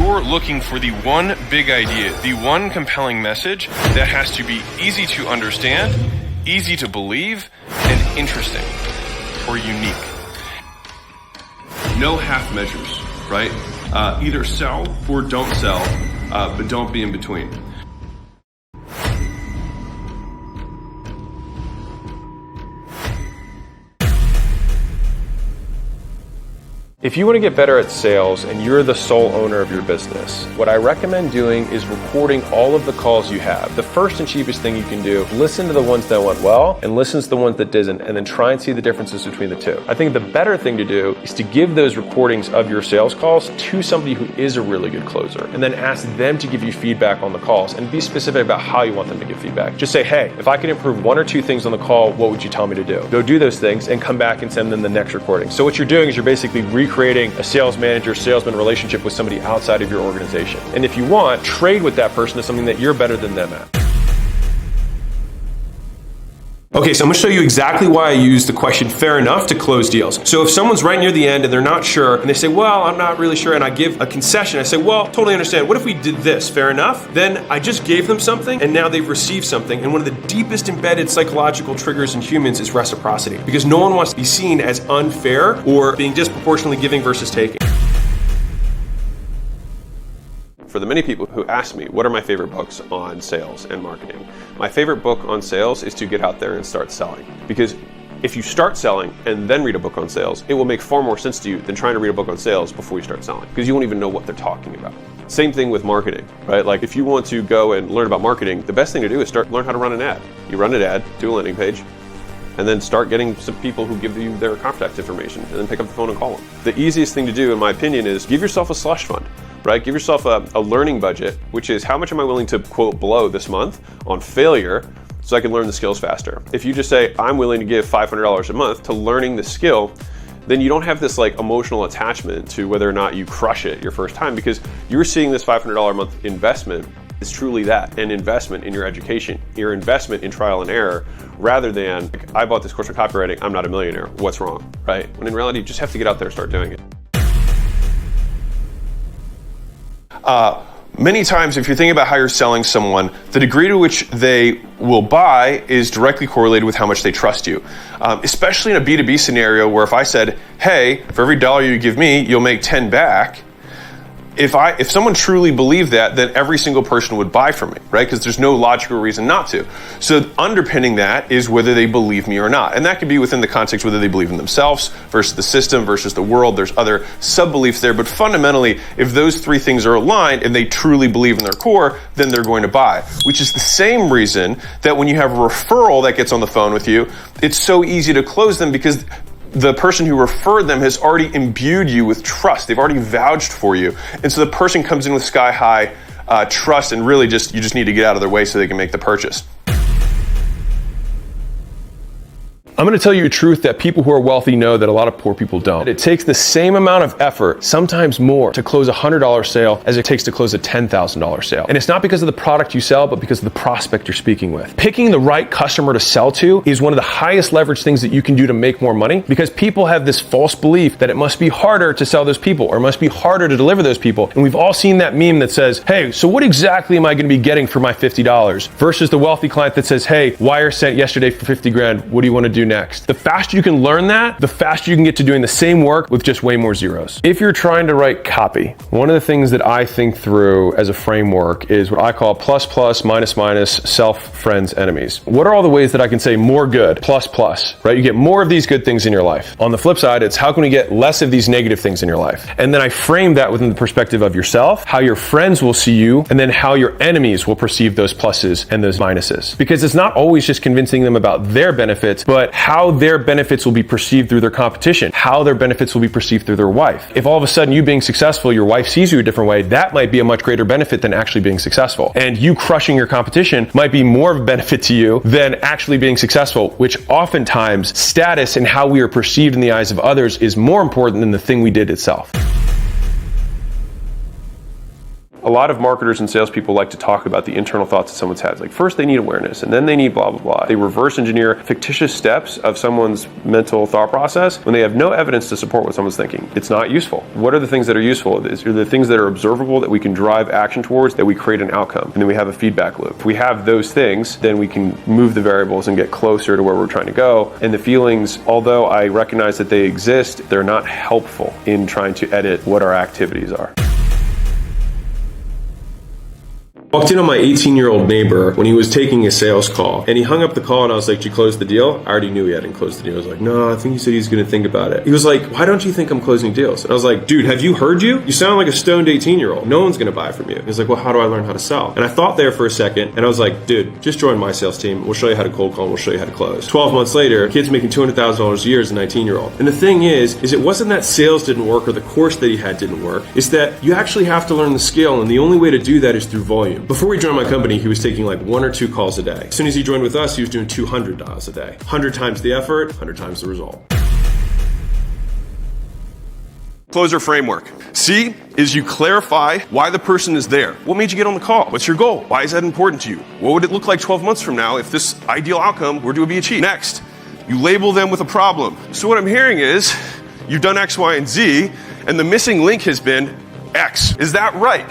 You're looking for the one big idea, the one compelling message that has to be easy to understand, easy to believe, and interesting or unique. No half measures, right? Either sell or don't sell, but don't be in between. If you want to get better at sales and you're the sole owner of your business, what I recommend doing is recording all of the calls you have. The first and cheapest thing you can do, listen to the ones that went well and listen to the ones that didn't, and then try and see the differences between the two. I think the better thing to do is to give those recordings of your sales calls to somebody who is a really good closer, and then ask them to give you feedback on the calls and be specific about how you want them to give feedback. Just say, hey, if I can improve one or two things on the call, what would you tell me to do? Go do those things and come back and send them the next recording. So what you're doing is you're basically recreating a sales manager, salesman relationship with somebody outside of your organization. And if you want, trade with that person to something that you're better than them at. Okay, so I'm going to show you exactly why I use the question fair enough to close deals. So if someone's right near the end and they're not sure, and they say, well, I'm not really sure, and I give a concession, I say, well, totally understand. What if we did this? Fair enough? Then I just gave them something, and now they've received something. And one of the deepest embedded psychological triggers in humans is reciprocity, because no one wants to be seen as unfair or being disproportionately giving versus taking. For the many people who ask me, what are my favorite books on sales and marketing? My favorite book on sales is To Get Out There and Start Selling. Because if you start selling and then read a book on sales, it will make far more sense to you than trying to read a book on sales before you start selling, because you won't even know what they're talking about. Same thing with marketing, right? Like if you want to go and learn about marketing, the best thing to do is learn how to run an ad. You run an ad, do a landing page, and then start getting some people who give you their contact information, and then pick up the phone and call them. The easiest thing to do, in my opinion, is give yourself a slush fund. Right? Give yourself a learning budget, which is how much am I willing to, quote, blow this month on failure so I can learn the skills faster. If you just say, I'm willing to give $500 a month to learning the skill, then you don't have this like emotional attachment to whether or not you crush it your first time, because you're seeing this $500 a month investment is truly that, an investment in your education, your investment in trial and error, rather than, like, I bought this course on copywriting, I'm not a millionaire, what's wrong, right? When in reality, you just have to get out there and start doing it. Many times, if you're thinking about how you're selling someone, the degree to which they will buy is directly correlated with how much they trust you. Especially in a B2B scenario where if I said, hey, for every dollar you give me, you'll make 10 back. If someone truly believed that, then every single person would buy from me, right? Because there's no logical reason not to. So underpinning that is whether they believe me or not. And that could be within the context whether they believe in themselves versus the system versus the world. There's other sub-beliefs there. But fundamentally, if those three things are aligned and they truly believe in their core, then they're going to buy. Which is the same reason that when you have a referral that gets on the phone with you, it's so easy to close them, because the person who referred them has already imbued you with trust. They've already vouched for you. And so the person comes in with sky high trust, and really you just need to get out of their way so they can make the purchase. I'm going to tell you a truth that people who are wealthy know that a lot of poor people don't. It takes the same amount of effort, sometimes more, to close a $100 sale as it takes to close a $10,000 sale. And it's not because of the product you sell, but because of the prospect you're speaking with. Picking the right customer to sell to is one of the highest leverage things that you can do to make more money, because people have this false belief that it must be harder to sell those people, or it must be harder to deliver those people. And we've all seen that meme that says, hey, so what exactly am I going to be getting for my $50? Versus the wealthy client that says, hey, wire sent yesterday for 50 grand. What do you want to do next? The faster you can learn that, the faster you can get to doing the same work with just way more zeros. If you're trying to write copy, one of the things that I think through as a framework is what I call plus, plus, minus, minus, self, friends, enemies. What are all the ways that I can say more good, plus, plus, right? You get more of these good things in your life. On the flip side, it's how can we get less of these negative things in your life? And then I frame that within the perspective of yourself, how your friends will see you, and then how your enemies will perceive those pluses and those minuses. Because it's not always just convincing them about their benefits, but how their benefits will be perceived through their competition, how their benefits will be perceived through their wife. If all of a sudden you being successful, your wife sees you a different way, that might be a much greater benefit than actually being successful. And you crushing your competition might be more of a benefit to you than actually being successful, which oftentimes status and how we are perceived in the eyes of others is more important than the thing we did itself. A lot of marketers and salespeople like to talk about the internal thoughts that someone's had. Like first they need awareness and then they need blah, blah, blah. They reverse engineer fictitious steps of someone's mental thought process when they have no evidence to support what someone's thinking. It's not useful. What are the things that are useful? These are the things that are observable that we can drive action towards, that we create an outcome, and then we have a feedback loop. If we have those things, then we can move the variables and get closer to where we're trying to go. And the feelings, although I recognize that they exist, they're not helpful in trying to edit what our activities are. Walked in on my 18-year-old neighbor when he was taking a sales call, and he hung up the call and I was like, did you close the deal? I already knew he hadn't closed the deal. I was like, no, I think he said he's going to think about it. He was like, why don't you think I'm closing deals? And I was like, dude, have you heard you? You sound like a stoned 18-year-old. No one's going to buy from you. He was like, well, how do I learn how to sell? And I thought there for a second, and I was like, dude, just join my sales team. We'll show you how to cold call and we'll show you how to close. 12 months later, kid's making $200,000 a year as a 19-year-old. And the thing is it wasn't that sales didn't work or the course that he had didn't work. It's that you actually have to learn the skill, and the only way to do that is through volume. Before we joined my company, he was taking like 1 or 2 calls a day. As soon as he joined with us, he was doing 200 dials a day. 100 times the effort, 100 times the result. Closer framework. C is you clarify why the person is there. What made you get on the call? What's your goal? Why is that important to you? What would it look like 12 months from now if this ideal outcome were to be achieved? Next, you label them with a problem. So what I'm hearing is you've done X, Y, and Z, and the missing link has been X. Is that right?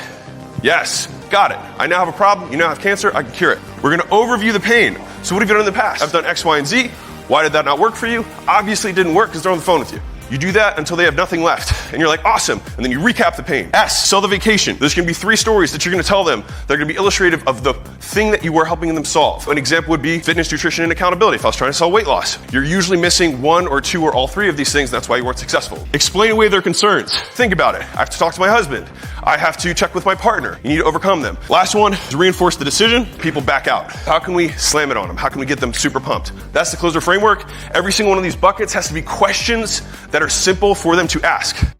Yes. Got it. I now have a problem. You now have cancer. I can cure it. We're going to overview the pain. So what have you done in the past? I've done X, Y, and Z. Why did that not work for you? Obviously it didn't work because they're on the phone with you. You do that until they have nothing left. And you're like, awesome. And then you recap the pain. S, sell the vacation. There's going to be 3 stories that you're going to tell them. They're going to be illustrative of the thing that you were helping them solve. An example would be fitness, nutrition, and accountability. If I was trying to sell weight loss, you're usually missing 1 or 2 or all 3 of these things. That's why you weren't successful. Explain away their concerns. Think about it. I have to talk to my husband. I have to check with my partner. You need to overcome them. Last one is reinforce the decision. People back out. How can we slam it on them? How can we get them super pumped? That's the closer framework. Every single one of these buckets has to be questions that are simple for them to ask.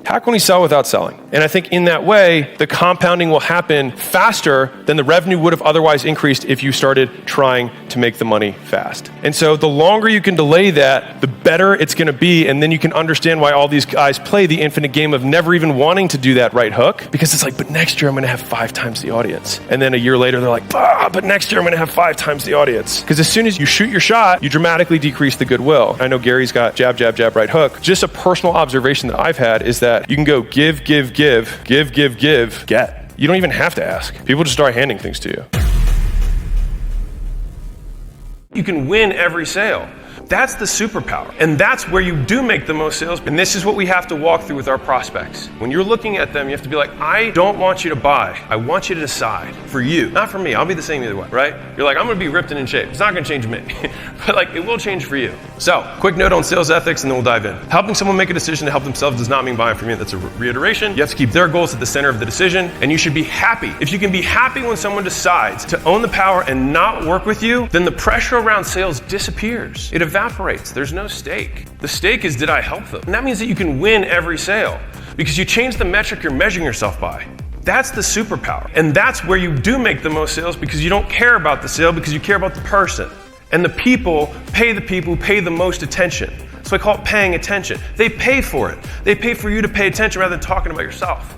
How can we sell without selling? And I think in that way, the compounding will happen faster than the revenue would have otherwise increased if you started trying to make the money fast. And so the longer you can delay that, the better it's going to be. And then you can understand why all these guys play the infinite game of never even wanting to do that right hook. Because it's like, but next year I'm going to have 5 times the audience. And then a year later, they're like, but next year I'm going to have 5 times the audience. Because as soon as you shoot your shot, you dramatically decrease the goodwill. I know Gary's got jab, jab, jab, right hook. Just a personal observation that I've had is that you can go give, get. You don't even have to ask. People just start handing things to you. You can win every sale. That's the superpower. And that's where you do make the most sales. And this is what we have to walk through with our prospects. When you're looking at them, you have to be like, I don't want you to buy. I want you to decide for you, not for me. I'll be the same either way, right? You're like, I'm going to be ripped and in shape. It's not going to change me, but like it will change for you. So quick note on sales ethics and then we'll dive in. Helping someone make a decision to help themselves does not mean buying from you. That's a reiteration. You have to keep their goals at the center of the decision, and you should be happy. If you can be happy when someone decides to own the power and not work with you, then the pressure around sales disappears. It evaporates. There's no stake. The stake is, did I help them? And that means that you can win every sale because you change the metric you're measuring yourself by. That's the superpower. And that's where you do make the most sales because you don't care about the sale because you care about the person. And the people pay the most attention. So I call it paying attention. They pay for it. They pay for you to pay attention rather than talking about yourself.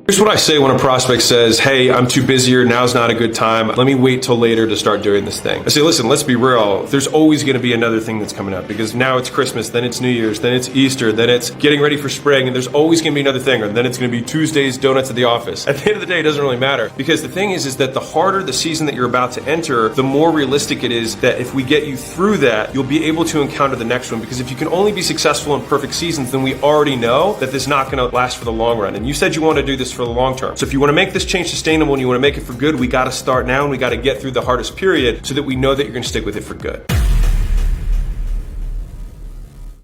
Here's what I say when a prospect says, hey, I'm too busy or now's not a good time. Let me wait till later to start doing this thing. I say, listen, let's be real. There's always going to be another thing that's coming up because now it's Christmas, then it's New Year's, then it's Easter, then it's getting ready for spring, and there's always going to be another thing, or then it's going to be Tuesday's donuts at the office. At the end of the day, it doesn't really matter because the thing is that the harder the season that you're about to enter, the more realistic it is that if we get you through that, you'll be able to encounter the next one. Because if you can only be successful in perfect seasons, then we already know that this is not going to last for the long run. And you said you want to do this for the long term. So if you want to make this change sustainable and you want to make it for good, we got to start now and we got to get through the hardest period so that we know that you're going to stick with it for good.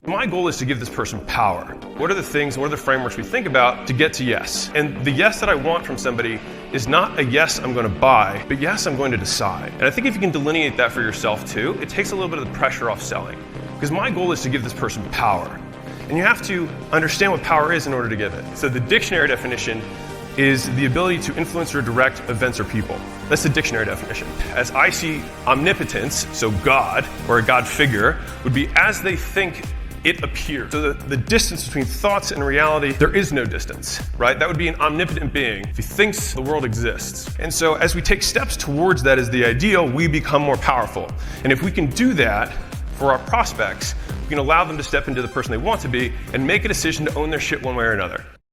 My goal is to give this person power. What are the things, what are the frameworks we think about to get to yes? And the yes that I want from somebody is not a yes, I'm going to buy, but yes, I'm going to decide. And I think if you can delineate that for yourself too, it takes a little bit of the pressure off selling. Because my goal is to give this person power. And you have to understand what power is in order to give it. So the dictionary definition is the ability to influence or direct events or people. That's the dictionary definition. As I see omnipotence, so God, or a God figure, would be as they think it appears. So the distance between thoughts and reality, there is no distance, right? That would be an omnipotent being if he thinks the world exists. And so as we take steps towards that as the ideal, we become more powerful. And if we can do that for our prospects, we can allow them to step into the person they want to be and make a decision to own their shit one way or another.